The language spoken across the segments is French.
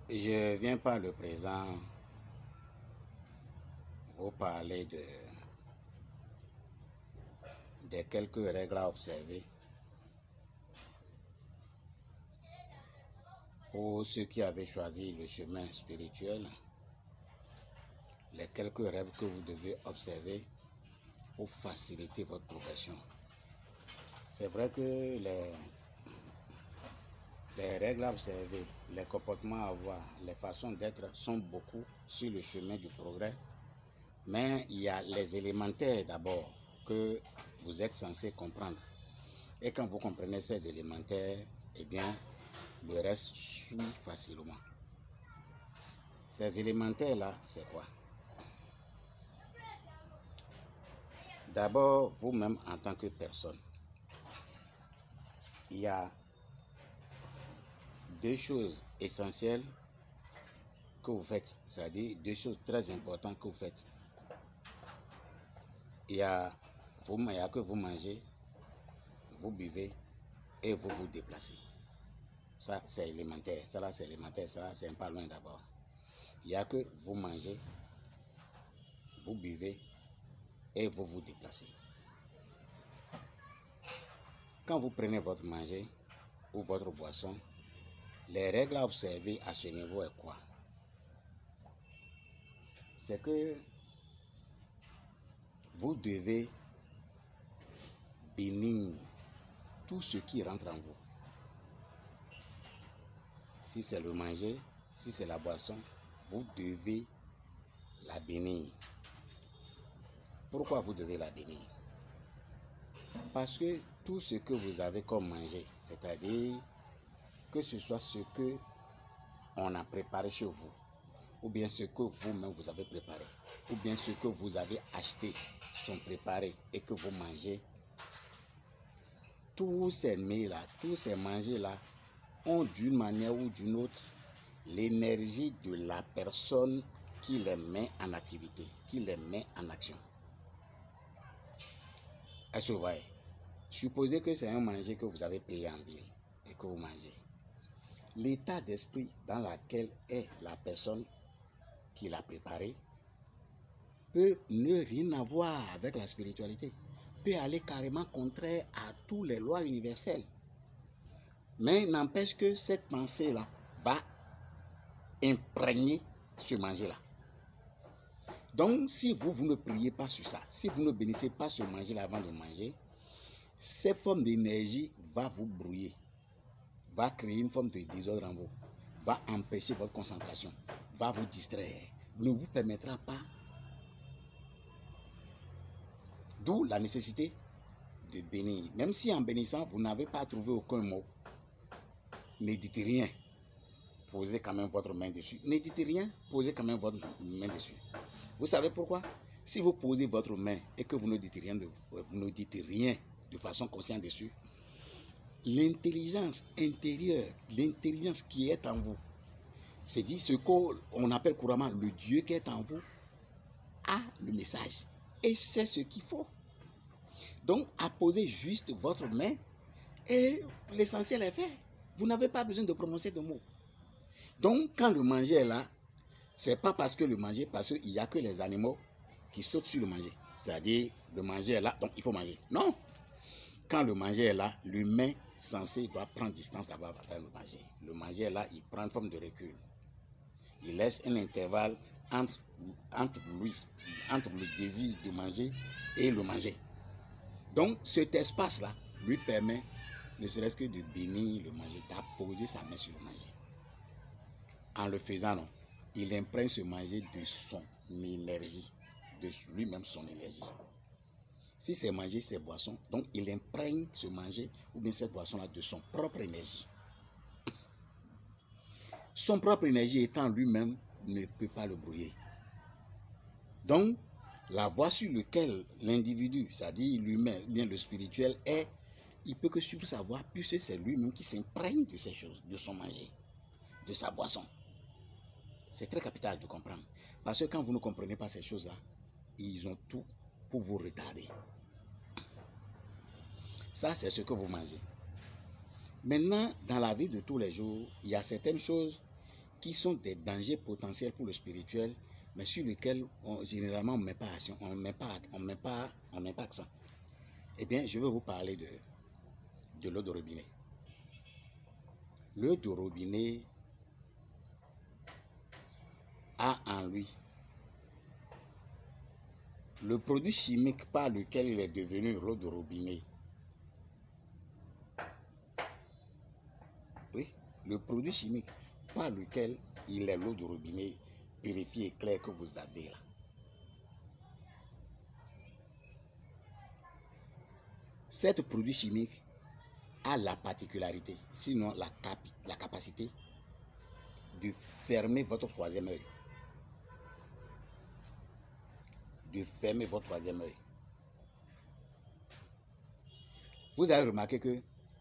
Je viens par le présent vous parler des quelques règles à observer pour ceux qui avaient choisi le chemin spirituel, les quelques règles que vous devez observer pour faciliter votre progression. C'est vrai que les règles à observer, les comportements à avoir, les façons d'être sont beaucoup sur le chemin du progrès. Mais il y a les élémentaires d'abord que vous êtes censé comprendre. Et quand vous comprenez ces élémentaires, eh bien, le reste suit facilement. Ces élémentaires-là, c'est quoi? D'abord, vous-même en tant que personne, il y a deux choses essentielles que vous faites, c'est-à-dire deux choses très importantes que vous faites. Il y a que vous mangez, vous buvez et vous vous déplacez. Ça, c'est élémentaire. Ça, là, c'est élémentaire. Ça, c'est un pas loin d'abord. Il n'y a que vous mangez, vous buvez et vous vous déplacez. Quand vous prenez votre manger ou votre boisson, les règles à observer à ce niveau est quoi? C'est que vous devez bénir tout ce qui rentre en vous. Si c'est le manger, si c'est la boisson, vous devez la bénir. Pourquoi vous devez la bénir? Parce que tout ce que vous avez comme manger, c'est-à-dire que ce soit ce que on a préparé chez vous, ou bien ce que vous-même vous avez préparé, ou bien ce que vous avez acheté sont préparés et que vous mangez, tous ces mets-là, tous ces mangers-là ont d'une manière ou d'une autre l'énergie de la personne qui les met en activité, qui les met en action. Est-ce que vous voyez? Supposez que c'est un manger que vous avez payé en ville et que vous mangez. L'état d'esprit dans lequel est la personne qui l'a préparé peut ne rien avoir avec la spiritualité, peut aller carrément contraire à toutes les lois universelles. Mais n'empêche que cette pensée-là va imprégner ce manger-là. Donc, si vous ne priez pas sur ça, si vous ne bénissez pas ce manger-là avant de manger, cette forme d'énergie va vous brouiller, va créer une forme de désordre en vous, va empêcher votre concentration, va vous distraire, ne vous permettra pas. D'où la nécessité de bénir. Même si en bénissant, vous n'avez pas trouvé aucun mot, ne dites rien. Posez quand même votre main dessus. Ne dites rien, posez quand même votre main dessus. Vous savez pourquoi? Si vous posez votre main et que vous ne dites rien de façon consciente dessus, l'intelligence intérieure, l'intelligence qui est en vous, c'est dit ce qu'on appelle couramment le Dieu qui est en vous, a le message. Et c'est ce qu'il faut. Donc, apposez juste votre main et l'essentiel est fait. Vous n'avez pas besoin de prononcer de mots. Donc, quand le manger est là, c'est pas parce que le manger, parce qu'il n'y a que les animaux qui sautent sur le manger. C'est-à-dire, le manger est là, donc il faut manger. Non! Quand le manger est là, l'humain censé doit prendre distance d'abord avec le manger. Le manger est là, il prend une forme de recul. Il laisse un intervalle entre le désir de manger et le manger. Donc, cet espace-là lui permet, ne serait-ce que de bénir le manger, d'apposer sa main sur le manger. En le faisant, non, il imprègne ce manger de son énergie, de lui-même son énergie. Si c'est manger, c'est boisson, donc il imprègne ce manger ou bien cette boisson-là de son propre énergie. Son propre énergie étant lui-même ne peut pas le brouiller. Donc, la voie sur laquelle l'individu, c'est-à-dire l'humain, bien le spirituel, est, il peut que suivre sa voie, puisque c'est lui-même qui s'imprègne de ces choses, de son manger, de sa boisson. C'est très capital de comprendre. Parce que quand vous ne comprenez pas ces choses-là, ils ont tout pour vous retarder. Ça, c'est ce que vous mangez. Maintenant, dans la vie de tous les jours, il y a certaines choses qui sont des dangers potentiels pour le spirituel, mais sur lesquels généralement on ne met pas action, on met pas accent. Eh bien, je vais vous parler de l'eau de robinet. L'eau de robinet a en lui le produit chimique par lequel il est devenu l'eau de robinet. Oui, le produit chimique par lequel il est l'eau de robinet purifiée et claire que vous avez là. Cet produit chimique a la particularité, sinon la capacité de fermer votre troisième œil. De fermer votre troisième œil. Vous avez remarqué que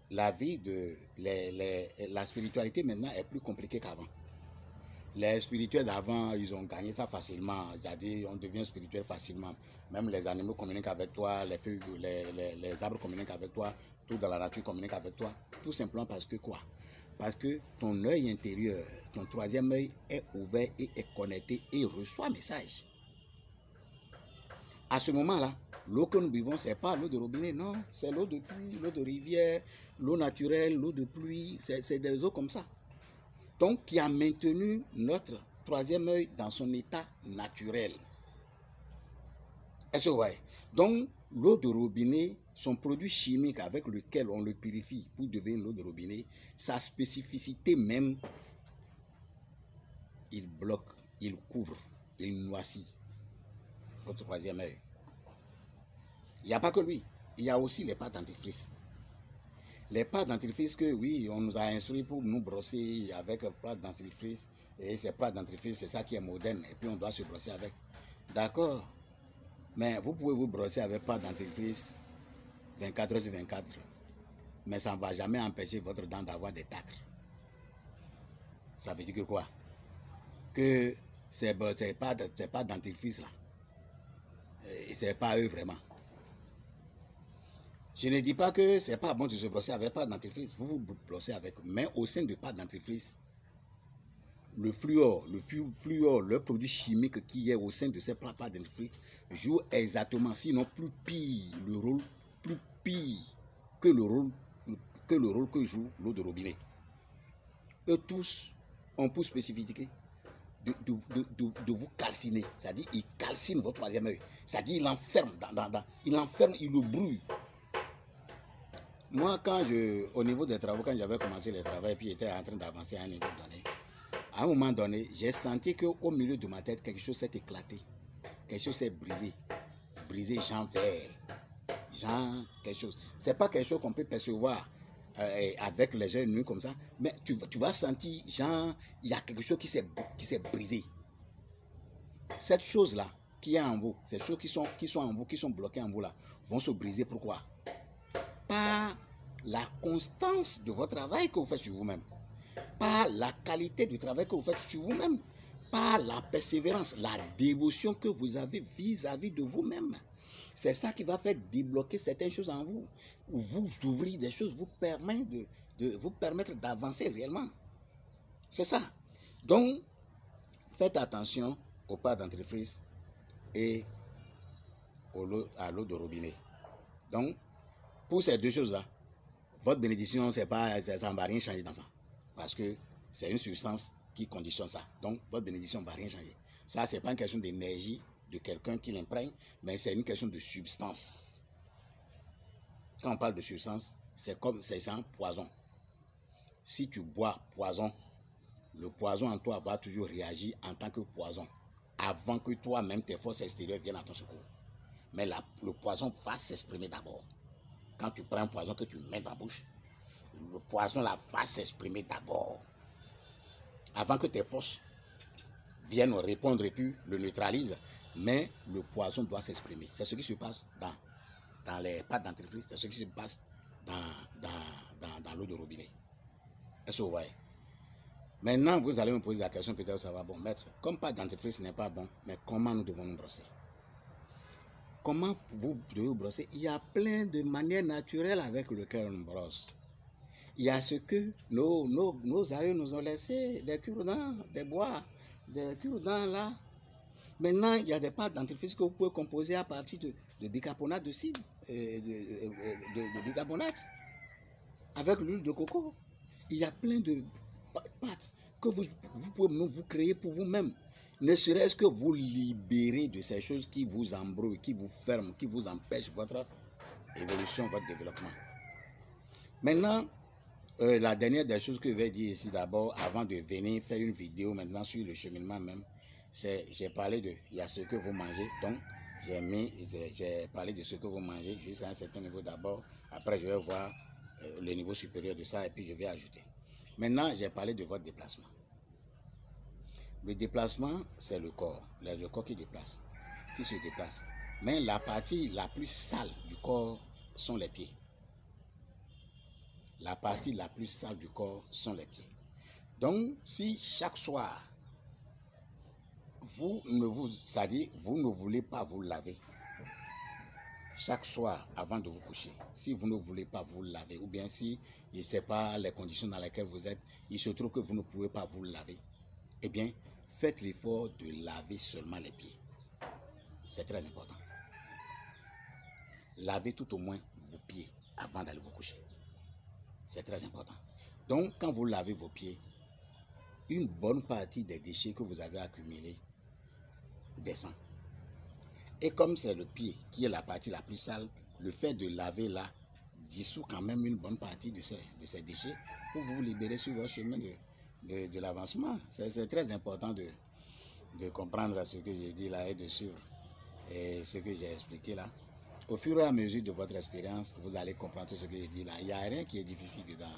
la vie de la spiritualité maintenant est plus compliquée qu'avant. Les spirituels d'avant, ils ont gagné ça facilement. C'est-à-dire, on devient spirituel facilement. Même les animaux communiquent avec toi, les feuilles, les arbres communiquent avec toi, tout dans la nature communique avec toi. Tout simplement parce que quoi? Parce que ton œil intérieur, ton troisième œil est ouvert et est connecté et reçoit message. À ce moment-là, l'eau que nous buvons, ce n'est pas l'eau de robinet, non. C'est l'eau de pluie, l'eau de rivière, l'eau naturelle, l'eau de pluie. C'est des eaux comme ça. Donc, qui a maintenu notre troisième œil dans son état naturel. Est-ce que vous voyez? Donc, l'eau de robinet, son produit chimique avec lequel on le purifie pour devenir l'eau de robinet, sa spécificité même, il bloque, il couvre, il noircit votre troisième œil. Il n'y a pas que lui, il y a aussi les pâtes dentifrice. Les pâtes dentifrice que oui, on nous a instruit pour nous brosser avec pâtes dentifrice. Et ces pâtes dentifrice, c'est ça qui est moderne. Et puis on doit se brosser avec. D'accord. Mais vous pouvez vous brosser avec pâtes dentifrice 24 heures sur 24. Mais ça ne va jamais empêcher votre dent d'avoir des tartres. Ça veut dire que quoi? Que ces pâtes dentifrice là, c'est pas eux vraiment. Je ne dis pas que c'est pas bon de se brosser avec pâte dentifrice. Vous vous brossez avec. Mais au sein de pâte dentifrice, le fluor, le produit chimique qui est au sein de ces pâtes dentifrice, joue exactement, sinon plus pire, plus pire que le rôle que joue l'eau de robinet. Eux tous ont pour spécificité de vous calciner. C'est-à-dire, il calcine votre troisième œil. C'est-à-dire, il enferme, il le brûle. Moi, au niveau des travaux, quand j'avais commencé les travaux et puis j'étais en train d'avancer à un niveau donné, à un moment donné, j'ai senti qu'au milieu de ma tête, quelque chose s'est éclaté. Quelque chose s'est brisé. Brisé, genre vert. Genre quelque chose. C'est pas quelque chose qu'on peut percevoir avec les yeux nus comme ça, mais tu vas sentir, genre, il y a quelque chose qui s'est brisé. Cette chose-là qui est en vous, ces choses qui sont en vous, qui sont bloquées en vous là, vont se briser. Pourquoi? Par la constance de votre travail que vous faites sur vous-même, par la qualité du travail que vous faites sur vous-même, par la persévérance, la dévotion que vous avez vis-à-vis de vous-même. C'est ça qui va faire débloquer certaines choses en vous, ou vous ouvrir des choses, vous permettre d'avancer réellement. C'est ça. Donc, faites attention aux pâtes dentifrice et à l'eau de robinet. Donc, pour ces deux choses-là, votre bénédiction, ça ne va rien changer dans ça. Parce que c'est une substance qui conditionne ça. Donc, votre bénédiction ne va rien changer. Ça, ce n'est pas une question d'énergie de quelqu'un qui l'imprègne, mais c'est une question de substance. Quand on parle de substance, c'est un poison. Si tu bois poison, le poison en toi va toujours réagir en tant que poison, avant que toi-même, tes forces extérieures viennent à ton secours. Mais le poison va s'exprimer d'abord. Quand tu prends un poison que tu mets dans la bouche, le poison là va s'exprimer d'abord. Avant que tes forces viennent répondre et puis le neutralisent, mais le poison doit s'exprimer. C'est ce qui se passe dans les pâtes dentifrice, c'est ce qui se passe dans l'eau de robinet. Est-ce que vous voyez? Maintenant, vous allez me poser la question, peut-être ça va, bon, maître, comme pâte dentifrice n'est pas bon, mais comment nous devons nous brosser? Comment vous devez vous brosser? Il y a plein de manières naturelles avec lesquelles on brosse. Il y a ce que nos aïeux nous ont laissé, des cure-dents, des bois, des cure-dents là. Maintenant, il y a des pâtes dentifrices que vous pouvez composer à partir de bicarbonate de cidre, de bicarbonate, avec l'huile de coco. Il y a plein de pâtes que vous pouvez vous créer pour vous-même. Ne serait-ce que vous libérer de ces choses qui vous embrouillent, qui vous ferment, qui vous empêchent votre évolution, votre développement. Maintenant, la dernière des choses que je vais dire ici d'abord, avant de venir faire une vidéo maintenant sur le cheminement même, c'est, j'ai parlé de, il y a ce que vous mangez, donc j'ai parlé de ce que vous mangez jusqu'à un certain niveau d'abord, après je vais voir le niveau supérieur de ça et puis je vais ajouter. Maintenant, j'ai parlé de votre déplacement. Le déplacement, c'est le corps qui déplace, qui se déplace. Mais la partie la plus sale du corps sont les pieds. La partie la plus sale du corps sont les pieds. Donc, si chaque soir, vous ne voulez pas vous laver, chaque soir avant de vous coucher, si vous ne voulez pas vous laver, ou bien si, je ne sais pas les conditions dans lesquelles vous êtes, il se trouve que vous ne pouvez pas vous laver, eh bien, faites l'effort de laver seulement les pieds. C'est très important. Lavez tout au moins vos pieds avant d'aller vous coucher. C'est très important. Donc, quand vous lavez vos pieds, une bonne partie des déchets que vous avez accumulés descend. Et comme c'est le pied qui est la partie la plus sale, le fait de laver là dissout quand même une bonne partie de ces déchets pour vous libérer sur votre chemin de l'avancement. C'est très important de comprendre ce que j'ai dit là et de suivre et ce que j'ai expliqué là. Au fur et à mesure de votre expérience, vous allez comprendre tout ce que j'ai dit là. Il n'y a rien qui est difficile dedans.